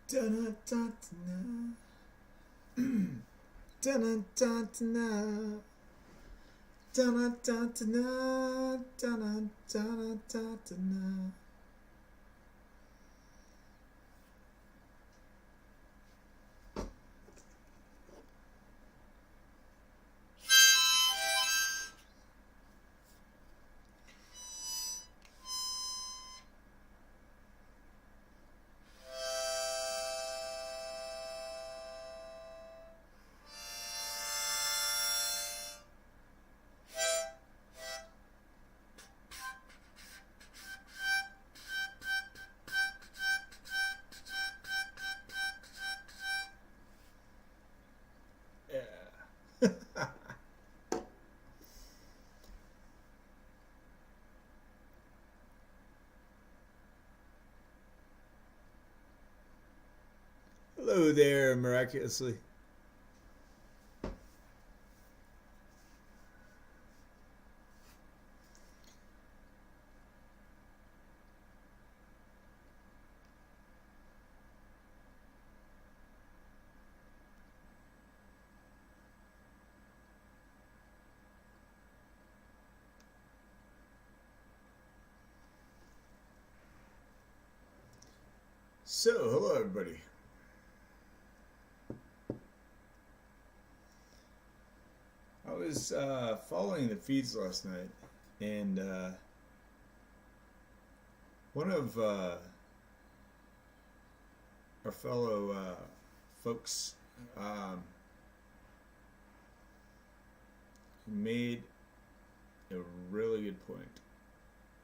Da-na-da-da-na. Da-na-da-da-na. Da-na-da-da-na. Da-na-da-da-da-na. Yeah. Hello there, miraculously. So, hello everybody. I was following the feeds last night, and one of our fellow folks um, made a really good point,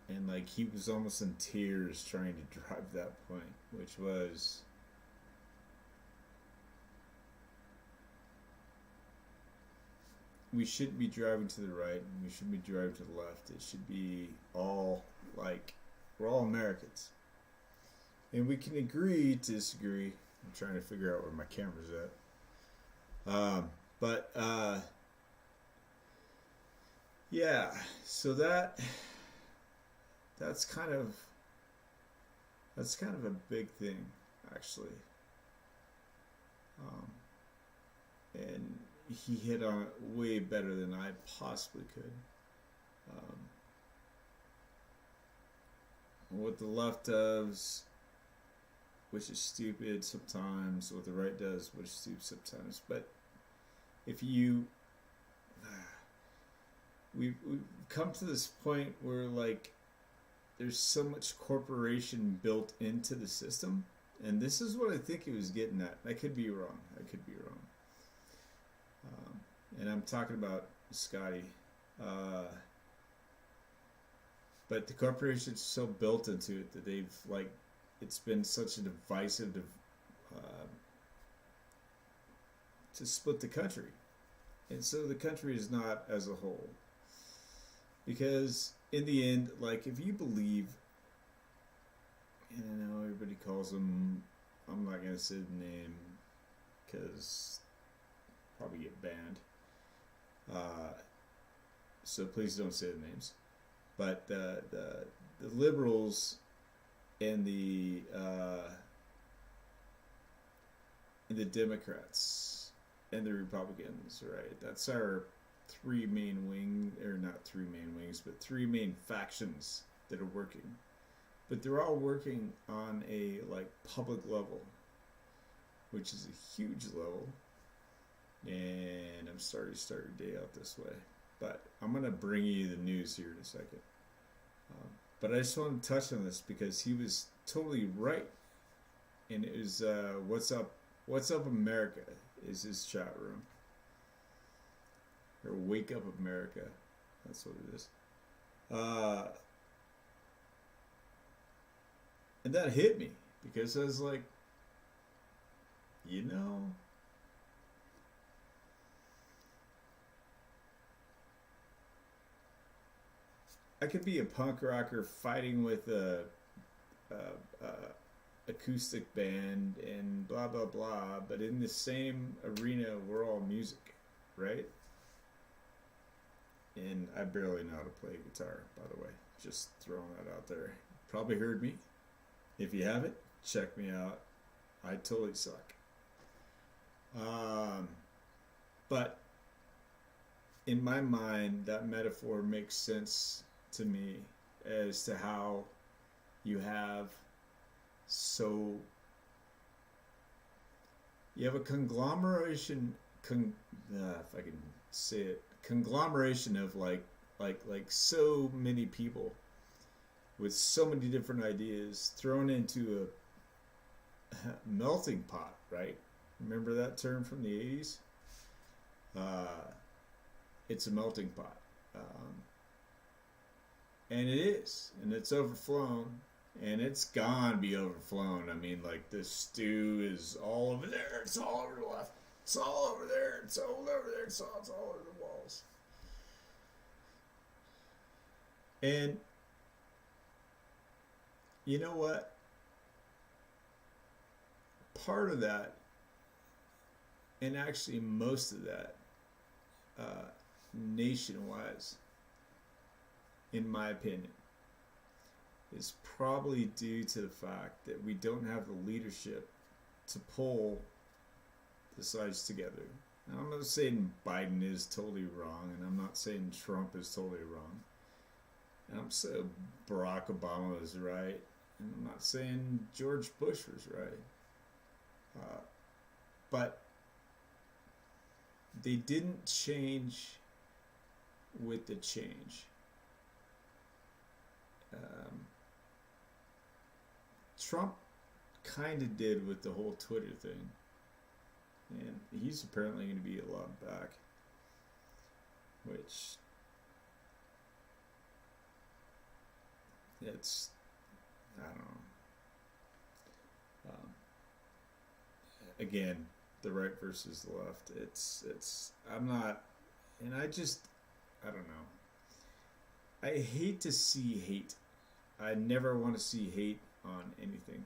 and like he was almost in tears trying to drive that point, which was we shouldn't be driving to the right and we shouldn't be driving to the left. It should be all like we're all Americans. And we can agree to disagree. I'm trying to figure out where my camera's at. But yeah, so that's kind of a big thing actually. Um, and he hit on it way better than I possibly could. Um, what the left does, which is stupid sometimes, what the right does, which is stupid sometimes. But if you, we've come to this point where like there's so much corporation built into the system, and this is what I think he was getting at. I could be wrong. I could be wrong. And I'm talking about Scotty. Uh, but the corporation's so built into it that they've like it's been such a divisive to split the country, and so the country is not as a whole. Because in the end, like if you believe, and I know everybody calls them, I'm not gonna say the name because probably get banned. Uh, so please don't say the names. But the liberals and the Democrats and the Republicans, right? That's our three main wing, or not three main wings, but three main factions that are working. But they're all working on a like public level, which is a huge level. And I'm sorry to start your day out this way, but I'm gonna bring you the news here in a second. But I just want to touch on this because he was totally right, and it was what's up, America is his chat room, or Wake Up America, that's what it is. Uh, and that hit me because I was like, you know, I could be a punk rocker fighting with a acoustic band and blah blah blah, but in the same arena, we're all music, right? And I barely know how to play guitar, by the way. Just throwing that out there. Probably heard me. If you haven't, check me out I totally suck. Um, but in my mind, that metaphor makes sense to me as to how you have so you have a conglomeration if I can say it, conglomeration of like so many people with so many different ideas thrown into a melting pot, right? Remember that term from the 80s? It's a melting pot. And it is, and it's overflown, and it's gonna be overflown. I mean, like, the stew is all over there, it's all over the left, it's all over there, it's all over there, it's all over the walls. And you know what? Part of that, and actually most of that, nation-wise, in my opinion, is probably due to the fact that we don't have the leadership to pull the sides together. Now, I'm not saying Biden is totally wrong, and I'm not saying Trump is totally wrong. And I'm saying Barack Obama is right, and I'm not saying George Bush was right. But they didn't change with the change. Trump kind of did with the whole Twitter thing, and he's apparently going to be allowed back, which it's, I don't know. Again, the right versus the left. I'm not, and I don't know. I hate to see hate. I never want to see hate on anything.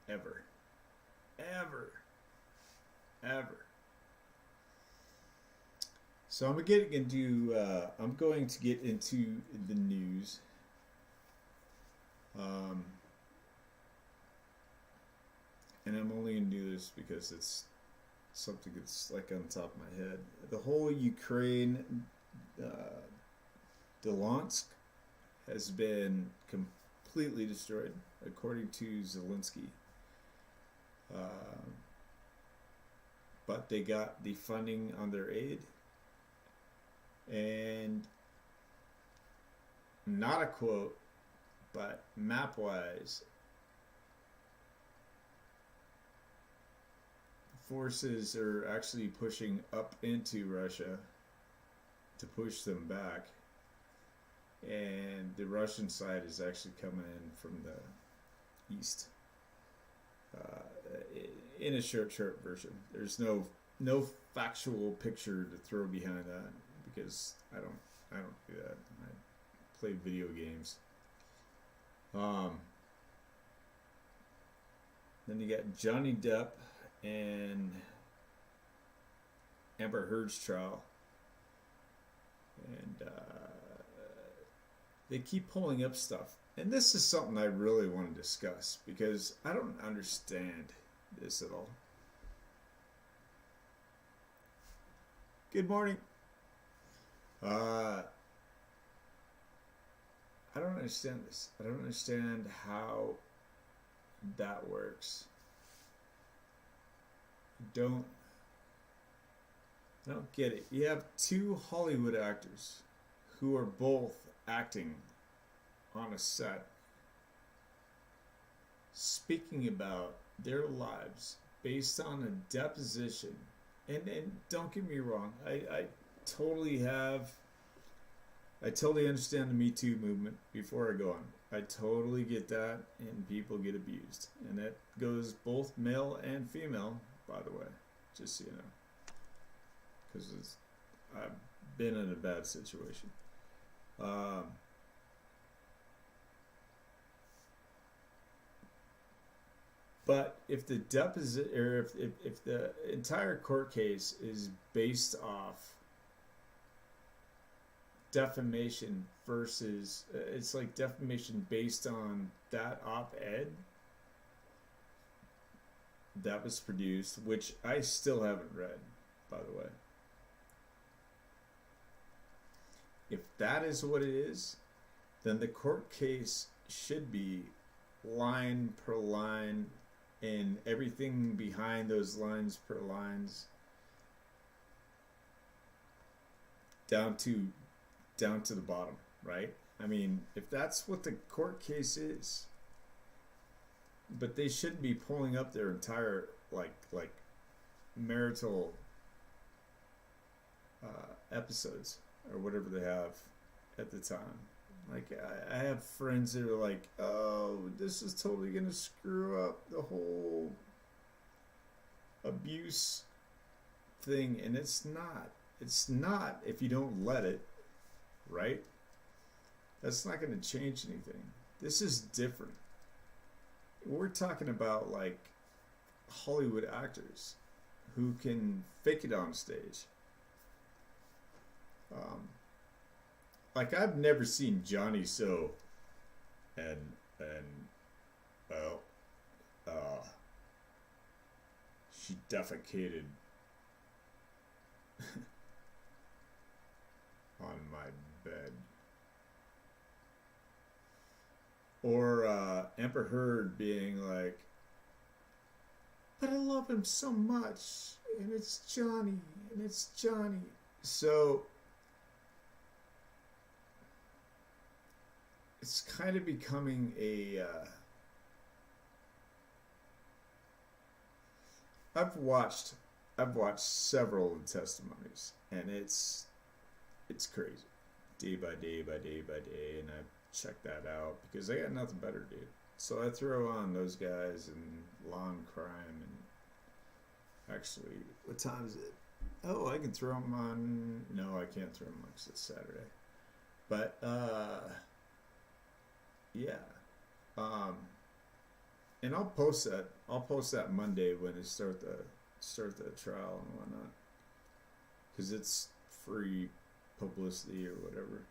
Ever. Ever. Ever. So I'm going to get into the news. And I'm only going to do this because it's something that's like on top of my head. The whole Ukraine, Donetsk, has been completely destroyed, according to Zelensky. But they got the funding on their aid, and not a quote, but map-wise, forces are actually pushing up into Russia to push them back. And the Russian side is actually coming in from the east. In a short version, there's no factual picture to throw behind that because I don't do that. I play video games. Then you got Johnny Depp and Amber Heard's trial, and they keep pulling up stuff. And this is something I really want to discuss because I don't understand this at all. Good morning. I don't understand this. I don't understand how that works. I don't get it. You have two Hollywood actors who are both acting on a set speaking about their lives based on a deposition. And don't get me wrong, I totally understand the Me Too movement before I go on. I totally get that, and people get abused. And that goes both male and female, by the way, just so you know. Because I've been in a bad situation. But if the if the entire court case is based off defamation versus it's like defamation based on that op-ed, that was produced, which I still haven't read, by the way. If that is what it is, then the court case should be line per line, and everything behind those lines per lines down to the bottom, right? I mean, if that's what the court case is, but they shouldn't be pulling up their entire like marital episodes or whatever they have at the time. Like I have friends that are like, oh, this is totally gonna screw up the whole abuse thing, and it's not. It's not if you don't let it, right? That's not gonna change anything. This is different. We're talking about like Hollywood actors who can fake it on stage. Like I've never seen Johnny So and well, she defecated on my bed. Or Amber Heard being like, but I love him so much, and it's Johnny, and it's Johnny. So it's kind of becoming a I've watched several of the testimonies, and it's crazy, day by day by day by day, and I check that out because I got nothing better to do. So I throw on those guys and Law and Crime, and actually, what time is it? Oh, I can throw them on. No, I can't throw them on because it's Saturday. But yeah, and I'll post that. I'll post that Monday when they start the trial and whatnot, because it's free publicity or whatever.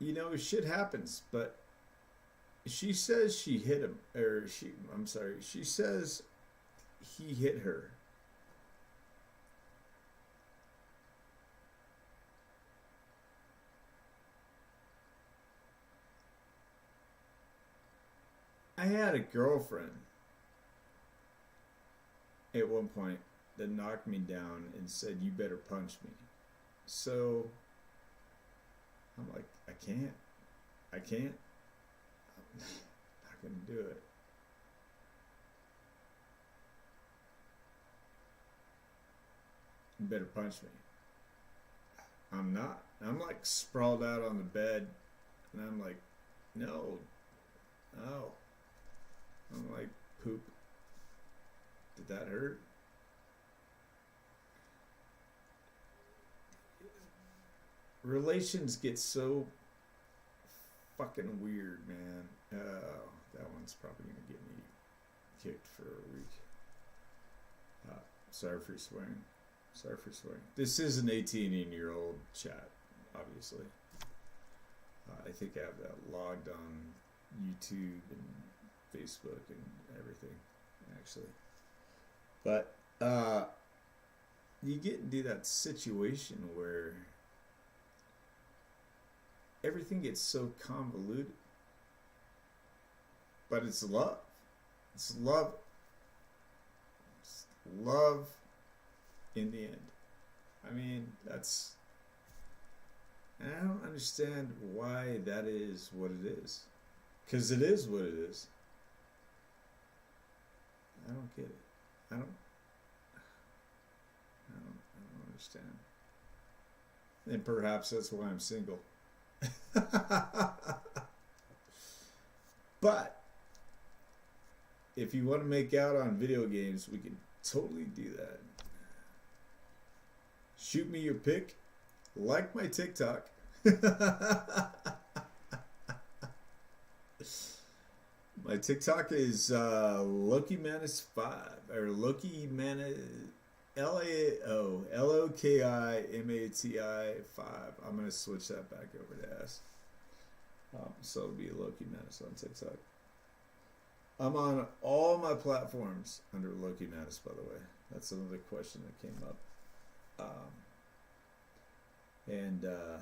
You know, shit happens, but she says she hit him, or she says he hit her. I had a girlfriend at one point that knocked me down and said, "You better punch me." So I'm like, I can't. I'm not gonna do it. You better punch me. I'm not. I'm like sprawled out on the bed, and I'm like, no. I'm like, poop. Did that hurt? Relations get so fucking weird, man. Oh, that one's probably gonna get me kicked for a week. Sorry for swearing. This is an 18-year-old chat, obviously. I think I have that logged on YouTube and Facebook and everything, actually. But you get into that situation where everything gets so convoluted, but it's love. It's love. It's love in the end. I mean, that's... And I don't understand why that is what it is. Because it is what it is. I don't get it. I don't understand. And perhaps that's why I'm single. But if you want to make out on video games, we can totally do that. Shoot me your pic. Like my TikTok. My TikTok is Loki Manus 5 or Loki Manus LOKIMATI5. I'm gonna switch that back over to S. So it'll be Loki Menace on TikTok. I'm on all my platforms under Loki Menace, by the way. That's another question that came up. Yeah,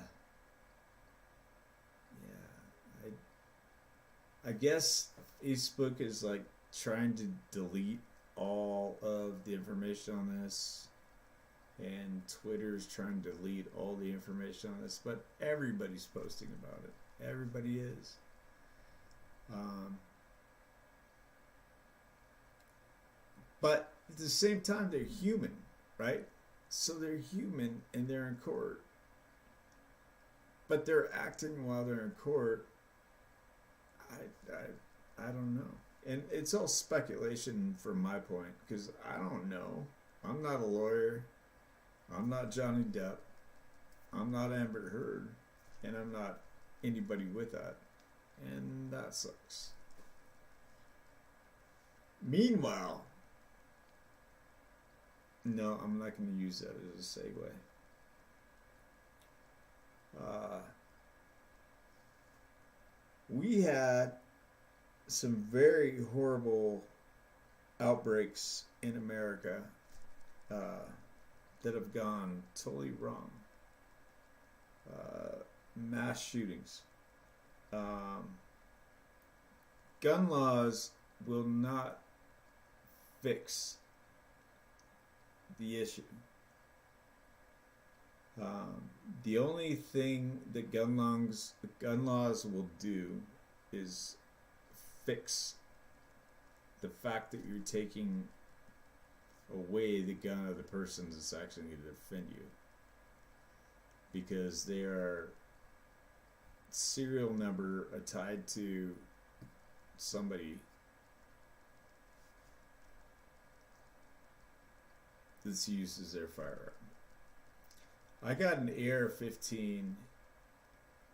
I guess Facebook is like trying to delete all of the information on this, and Twitter's trying to delete all the information on this, but everybody's posting about it. Everybody is. But at the same time, they're human, right? So they're human and they're in court. But they're acting while they're in court. I don't know. And it's all speculation from my point, because I don't know. I'm not a lawyer. I'm not Johnny Depp. I'm not Amber Heard. And I'm not anybody with that. And that sucks. Meanwhile, no, I'm not going to use that as a segue. We had some very horrible outbreaks in America that have gone totally wrong. Mass shootings. Gun laws will not fix the issue. The only thing that gun laws will do is fix the fact that you're taking away the gun of the person that's actually going to defend you, because they are serial number tied to somebody that's used as their firearm. I got an AR-15,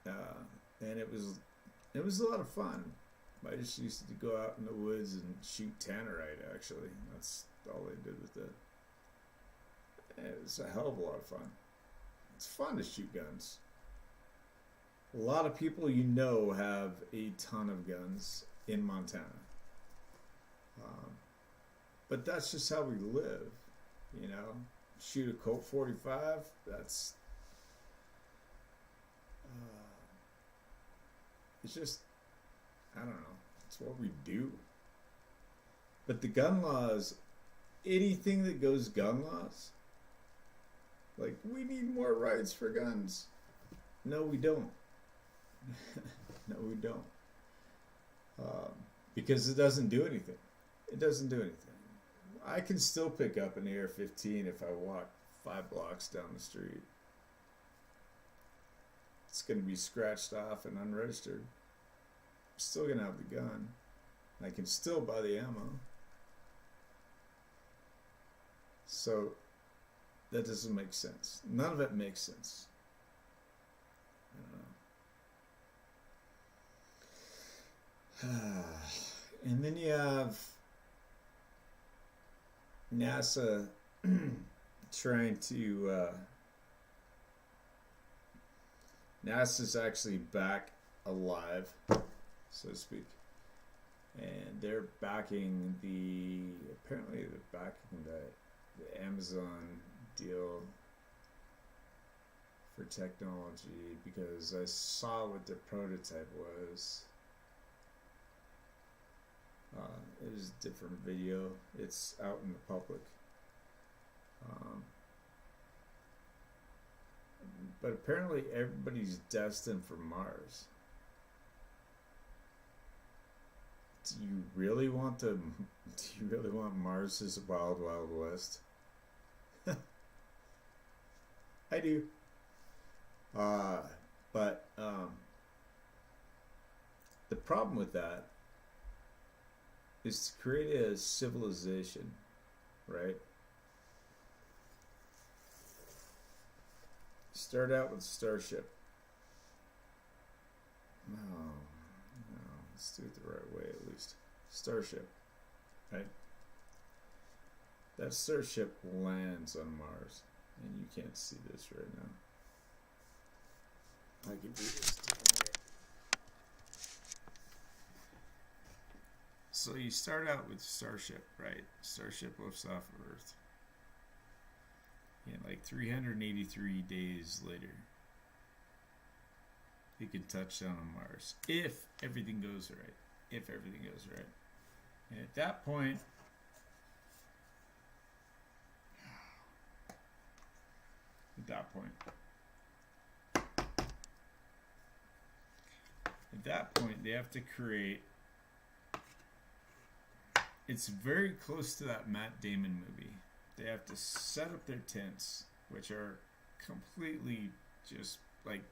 and it was a lot of fun. I just used to go out in the woods and shoot tannerite. Actually, that's all I did with it. It was a hell of a lot of fun. It's fun to shoot guns. A lot of people have a ton of guns in Montana, but that's just how we live. Shoot a Colt 45. That's it's just, I don't know. It's what we do. But the gun laws, anything that goes gun laws, like, we need more rights for guns. No, we don't. No, we don't. Because it doesn't do anything. It doesn't do anything. I can still pick up an AR-15 if I walk 5 blocks down the street. It's going to be scratched off and unregistered. I'm still going to have the gun. I can still buy the ammo. So that doesn't make sense. None of it makes sense. And then you have NASA trying to NASA's actually back alive, so to speak, and they're backing apparently they're backing the Amazon deal for technology, because I saw what the prototype was. It was a different video. It's out in the public. But apparently everybody's destined for Mars. Do you really want Mars as a wild, wild west? I do. But the problem with that is to create a civilization, right? Start out with Starship. No, let's do it the right way at least. Starship, right? that starship lands on Mars, and you can't see this right now. I can do this. So you start out with Starship, right? Starship lifts off of Earth. And like 383 days later, it can touch down on Mars. If everything goes right. If everything goes right. And at that point, they have to create. It's very close to that Matt Damon movie. They have to set up their tents, which are completely just like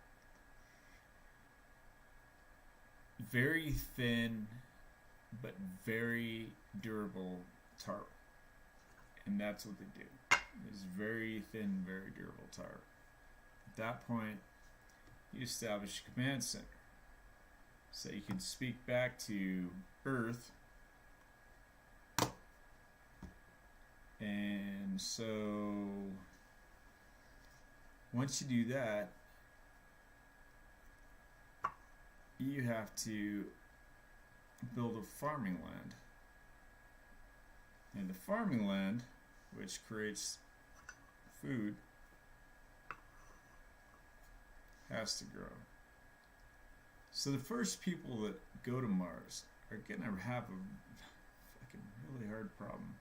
very thin but very durable tarp. And that's what they do. It's very thin, very durable tarp. At that point, you establish a command center. So you can speak back to Earth. And so once you do that, you have to build a farming land. And the farming land, which creates food, has to grow. So the first people that go to Mars are gonna have a fucking really hard problem.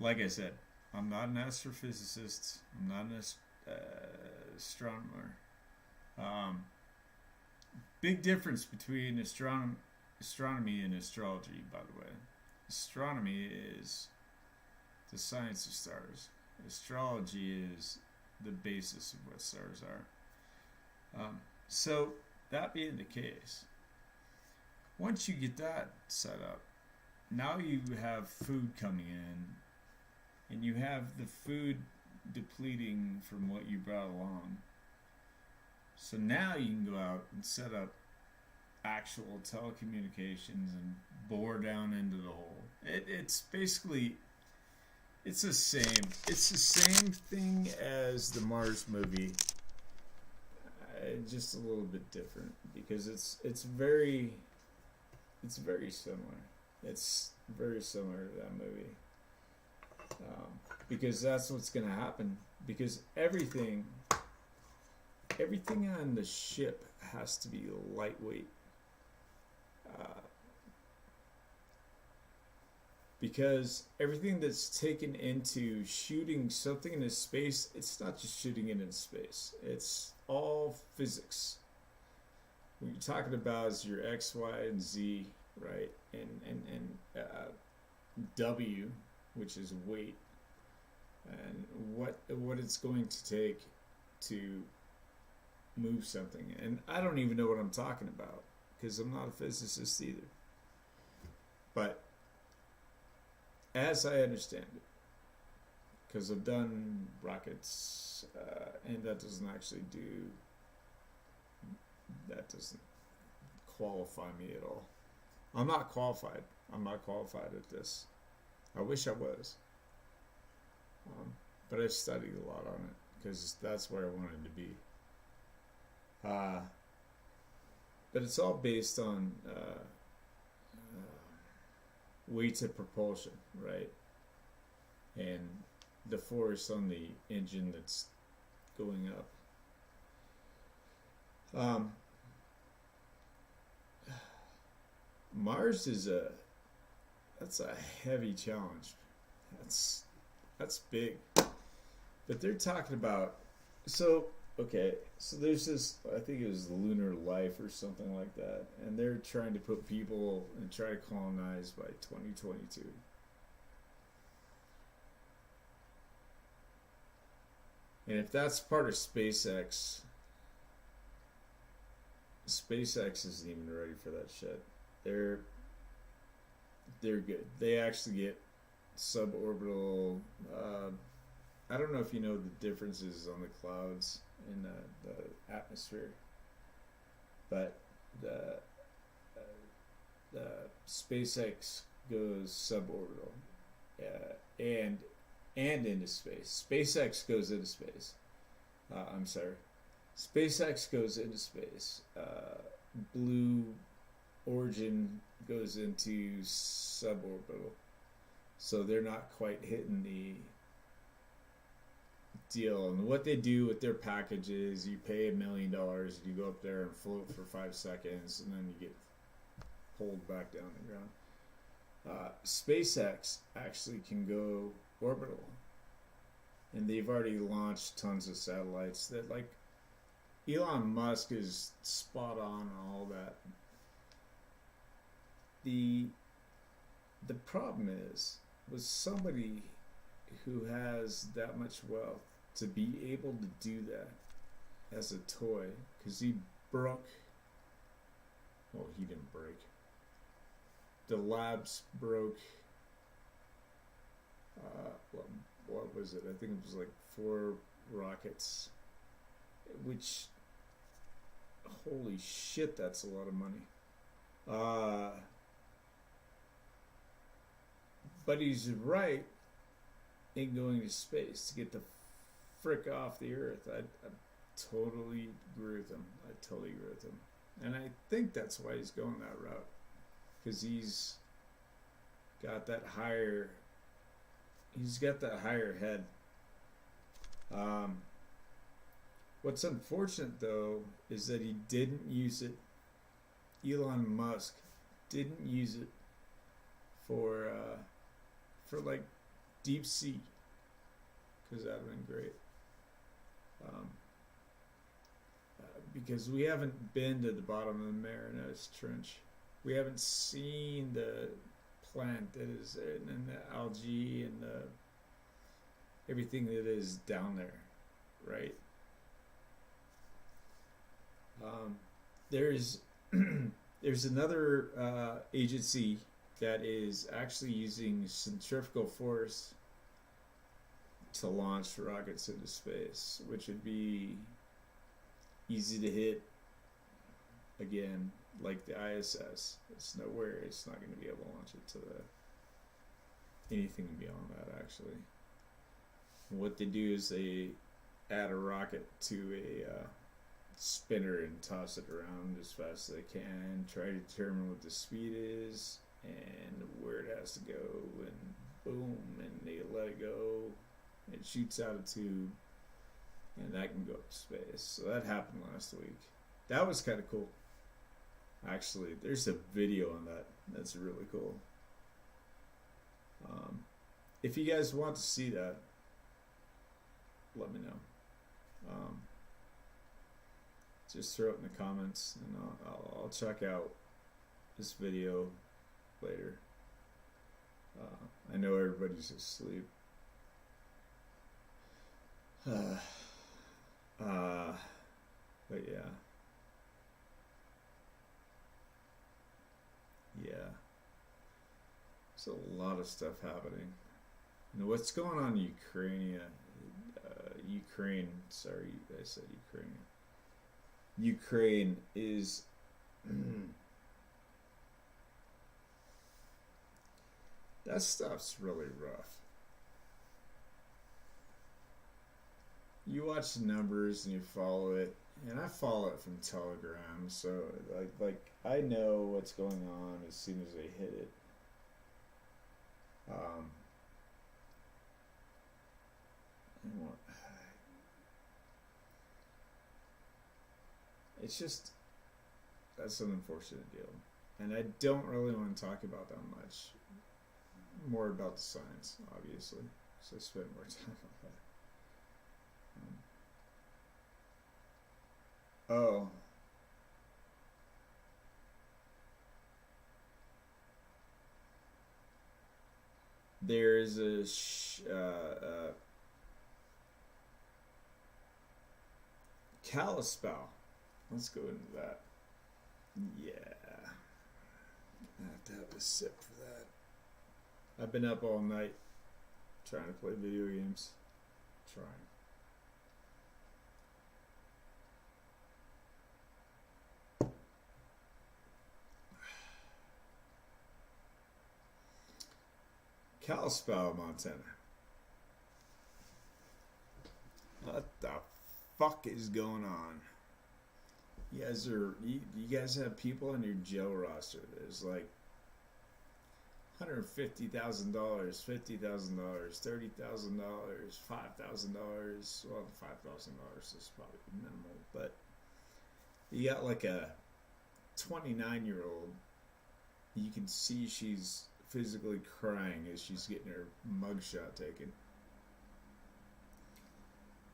Like I said, I'm not an astrophysicist. I'm not an astronomer. Big difference between astronomy and astrology, by the way. Astronomy is the science of stars. Astrology is the basis of what stars are. So, that being the case, once you get that set up, now you have food coming in, and you have the food depleting from what you brought along. So now you can go out and set up actual telecommunications and bore down into the hole. It's basically, it's the same thing as the Mars movie, just a little bit different because it's very similar. It's very similar to that movie. Because that's what's going to happen. Because everything on the ship has to be lightweight. Because everything that's taken into shooting something into space, it's not just shooting it in space. It's all physics. What you're talking about is your X, Y, and Z, right? And W, which is weight, and what it's going to take to move something. And I don't even know what I'm talking about because I'm not a physicist either. But as I understand it, because I've done rockets, and that doesn't qualify me at all. I'm not qualified. I'm not qualified at this. I wish I was. But I've studied a lot on it because that's where I wanted to be. But it's all based on weights of propulsion, right? And the force on the engine that's going up. Mars is that's a heavy challenge. That's big. But they're talking about, so there's this, I think it was Lunar Life or something like that, and they're trying to put people and try to colonize by 2022. And if that's part of SpaceX isn't even ready for that shit. They're good. They actually get suborbital. I don't know if you know the differences on the clouds in the atmosphere, but the SpaceX goes suborbital, and into space. SpaceX goes into space. I'm sorry. SpaceX goes into space. Blue Origin goes into suborbital. So they're not quite hitting the deal. And what they do with their package is you pay $1 million, you go up there and float for 5 seconds, and then you get pulled back down the ground. SpaceX actually can go orbital, and they've already launched tons of satellites. That, like, Elon Musk is spot on all that. The problem is with somebody who has that much wealth to be able to do that as a toy, because he broke. Well, he didn't break. The labs broke. What was it? I think it was like 4 rockets, which, holy shit, that's a lot of money. But he's right in going to space to get the frick off the Earth. I totally agree with him. And I think that's why he's going that route, because he's got that higher head. What's unfortunate, though, is that he didn't use it. Elon Musk didn't use it for like deep sea, because that would have been great. Because we haven't been to the bottom of the Marianas Trench. We haven't seen the plant that is there, and the algae and everything that is down there, right? There's another agency that is actually using centrifugal force to launch rockets into space, which would be easy to hit again, like the ISS. It's not going to be able to launch it to anything beyond that, actually. And what they do is they add a rocket to a spinner and toss it around as fast as they can, try to determine what the speed is and where it has to go, and boom, and they let it go. It shoots out a tube, and that can go up to space. So that happened last week. That was kind of cool. Actually, there's a video on that. That's really cool. If you guys want to see that, let me know. Just throw it in the comments, and I'll check out this video later. I know everybody's asleep. But yeah. There's a lot of stuff happening. You know, what's going on in Ukraine, sorry, I said Ukraine. Ukraine is that stuff's really rough. You watch the numbers and you follow it, and I follow it from Telegram, so like I know what's going on as soon as they hit it. It's just, that's an unfortunate deal, and I don't really want to talk about that much. More about the science, obviously, so I spend more time on that. There's a Kalispell. Let's go into that. Yeah, I have to have a sip for that. I've been up all night trying to play video games. Kalispell, Montana. What the fuck is going on? You guys have people on your jail roster. There's like $150,000, $50,000, $30,000, $5,000. Well, $5,000 is probably minimal, but you got like a 29-year-old. You can see she's physically crying as she's getting her mugshot taken.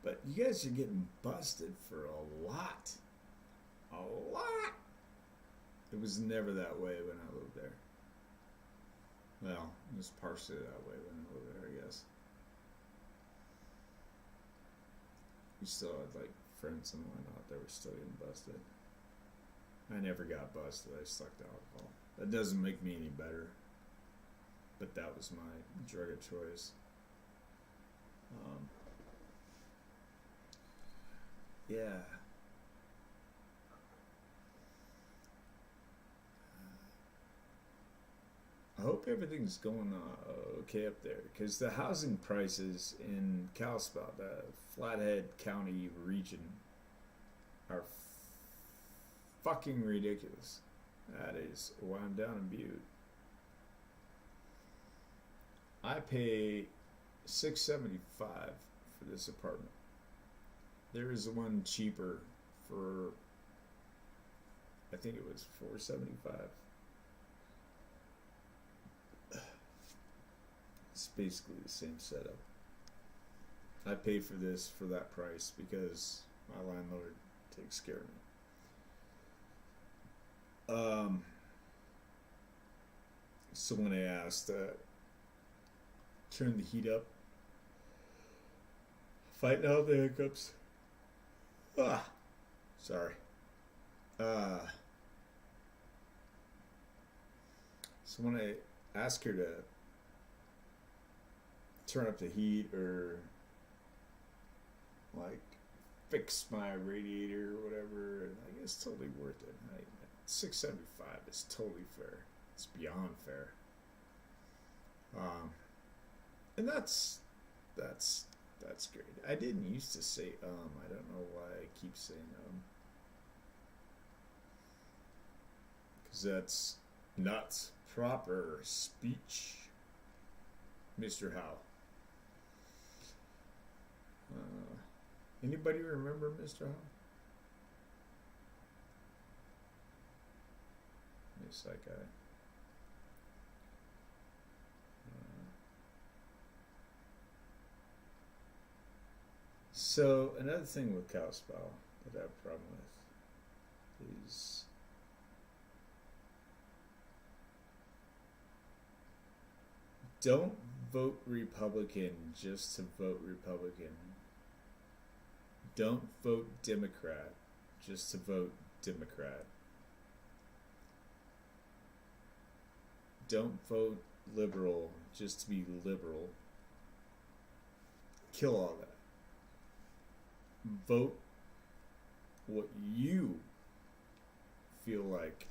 But you guys are getting busted for a lot. A lot. It was never that way when I lived there. Well, it was partially that way when I lived there, I guess. We still had like friends and whatnot that were still getting busted. I never got busted. I sucked alcohol. That doesn't make me any better. But that was my drug of choice. Yeah. I hope everything's going okay up there, because the housing prices in Kalispell, the Flathead County region, are fucking ridiculous. That is why I'm down in Butte. I pay $675 for this apartment. There is one cheaper for, I think it was $475. It's basically the same setup. I pay for this for that price because my landlord takes care of me. So when I asked, turn the heat up, fighting out the hiccups. Sorry. So when I asked her to turn up the heat or like fix my radiator or whatever, like, it's totally worth it. $675 is totally fair. It's beyond fair. And that's great. I didn't used to say I don't know why I keep saying because that's not proper speech, Mr. Howe. Anybody remember Mr. Howe? It's that guy. So another thing with Kalispell that I have a problem with is don't vote Republican just to vote Republican. Don't vote Democrat just to vote Democrat. Don't vote liberal just to be liberal. Kill all that. Vote what you feel like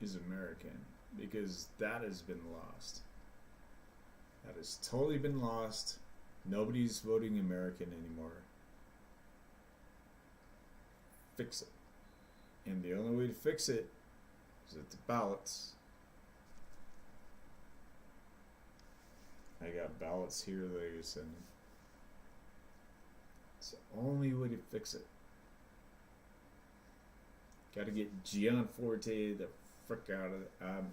is American, because that has been lost. That has totally been lost. Nobody's voting American anymore. Fix it. And the only way to fix it is at the ballots. I got ballots here that I can send. It's the only way to fix it. Got to get Gianforte the frick out of it. I'm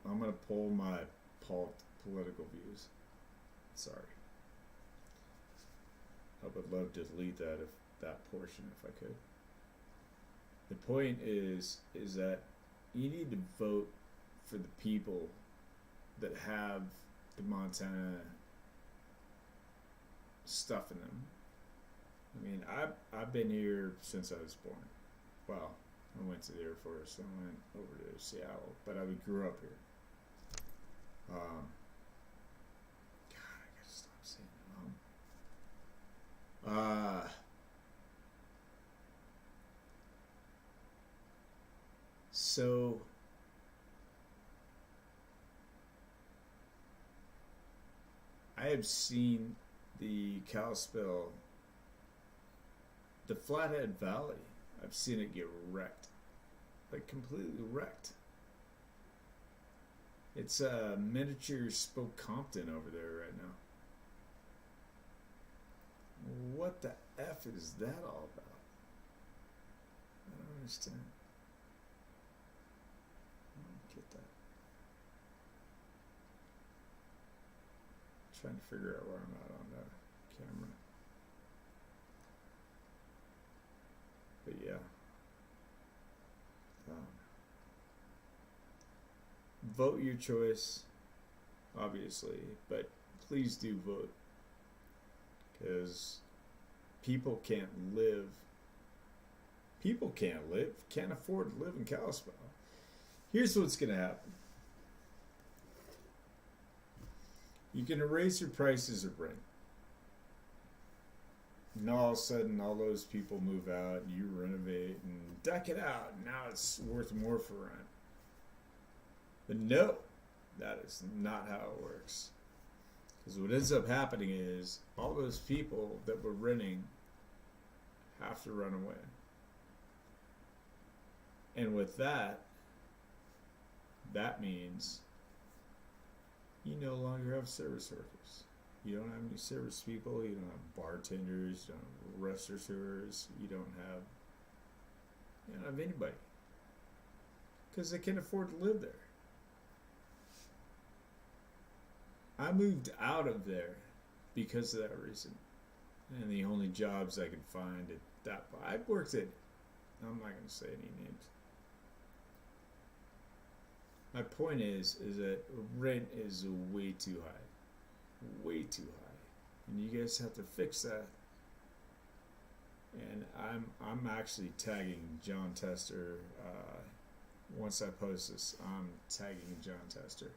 gonna pull my political views. Sorry. I would love to delete that portion if I could. The point is that you need to vote for the people that have the Montana stuff in them. I mean, I've been here since I was born. Well, I went to the Air Force, and I went over to Seattle, but I grew up here. God, I gotta stop saying that. So I have seen the Kalispell, the Flathead Valley. I've seen it get wrecked, like completely wrecked. It's a miniature Spoke Compton over there right now. What the F is that all about? I don't understand. I don't get that. Trying to figure out where I'm at on the camera. But yeah. Vote your choice, obviously, but please do vote. Because people can't live. People can't afford to live in Kalispell. Here's what's going to happen. You can raise your prices of rent. And all of a sudden, all those people move out, and you renovate and deck it out. And now it's worth more for rent. But no, that is not how it works. Because what ends up happening is all those people that were renting have to run away. And with that, that means you no longer have service workers. You don't have any service people. You don't have bartenders. You don't have restaurateurs. You don't have anybody. Because they can't afford to live there. I moved out of there because of that reason. And the only jobs I could find at that point, I worked at, I'm not going to say any names. My point is that rent is way too high. Way too high. And you guys have to fix that. And I'm actually tagging John Tester. Once I post this, I'm tagging John Tester.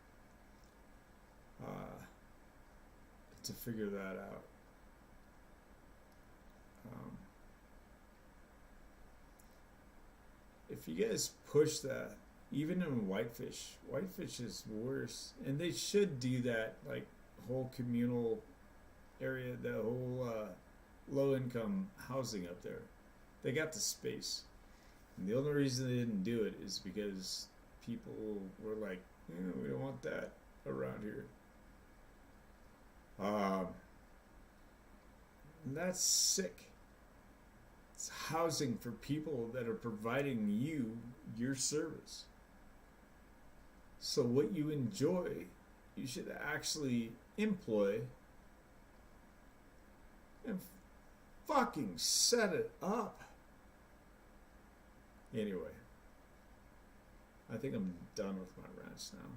To figure that out. If you guys push that, even in Whitefish is worse, and they should do that, like whole communal area, the whole low-income housing up there. They got the space, and the only reason they didn't do it is because people were like, we don't want that around here. And that's sick. It's housing for people that are providing you your service. So what you enjoy, you should actually employ and fucking set it up. Anyway, I think I'm done with my rants now.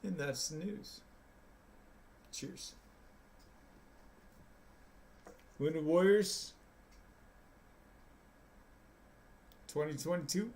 And that's the news. Cheers. Wounded Warriors 2022.